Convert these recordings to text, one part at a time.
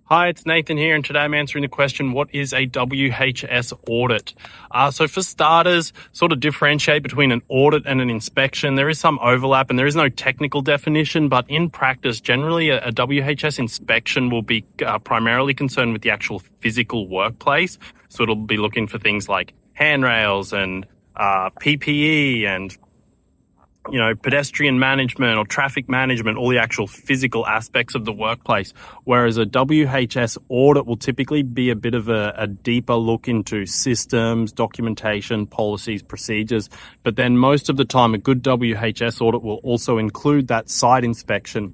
Hi, it's Nathan here, and today I'm answering the question, what is a WHS audit? So for starters, sort of differentiate between an audit and an inspection. There is some overlap and there is no technical definition, but in practice, generally a WHS inspection will be primarily concerned with the actual physical workplace. So it'll be looking for things like handrails and PPE and pedestrian management or traffic management, all the actual physical aspects of the workplace. Whereas a WHS audit will typically be a bit of a deeper look into systems, documentation, policies, procedures. But then most of the time, a good WHS audit will also include that site inspection.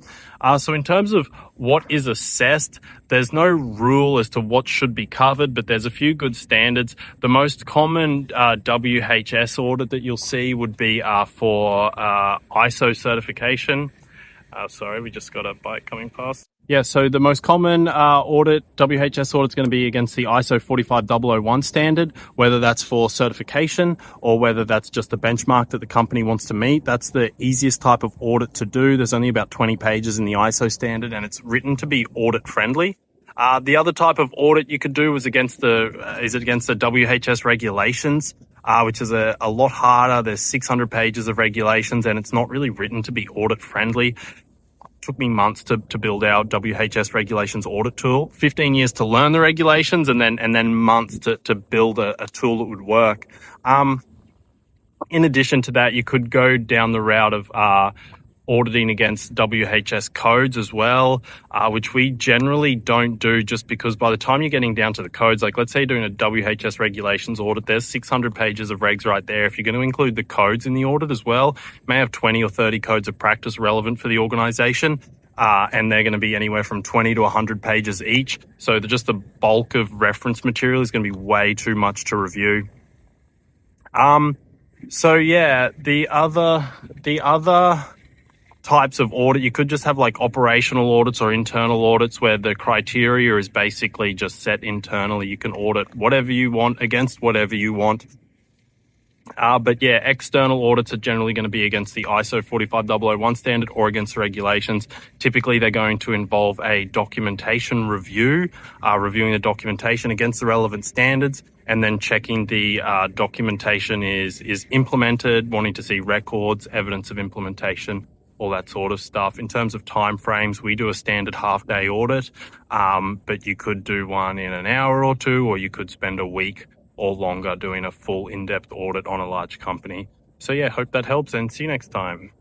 So in terms of what is assessed, there's no rule as to what should be covered, but there's a few good standards. The most common WHS audit that you'll see would be for ISO certification. Sorry, we just got a bike coming past. Yeah, so the most common WHS audit is going to be against the ISO 45001 standard, whether that's for certification or whether that's just a benchmark that the company wants to meet. That's the easiest type of audit to do. There's only about 20 pages in the ISO standard, and it's written to be audit friendly. The other type of audit you could do is against the WHS regulations, which is a lot harder. There's 600 pages of regulations, and it's not really written to be audit friendly. Took me months to build our WHS regulations audit tool, 15 years to learn the regulations, and then months to build a tool that would work. In addition to that, you could go down the route of auditing against WHS codes as well, which we generally don't do, just because by the time you're getting down to the codes, like let's say you're doing a WHS regulations audit, there's 600 pages of regs right there. If you're going to include the codes in the audit as well, you may have 20 or 30 codes of practice relevant for the organization. And they're going to be anywhere from 20 to 100 pages each. So just the bulk of reference material is going to be way too much to review. So yeah, the other types of audit, you could just have like operational audits or internal audits where the criteria is basically just set internally. You can audit whatever you want against whatever you want. But yeah, external audits are generally going to be against the ISO 45001 standard or against the regulations. Typically, they're going to involve a documentation review, reviewing the documentation against the relevant standards, and then checking the documentation is implemented, wanting to see records, evidence of implementation, all that sort of stuff. In terms of time frames, we do a standard half-day audit, but you could do one in an hour or two, or you could spend a week or longer doing a full in-depth audit on a large company. So yeah, hope that helps, and see you next time.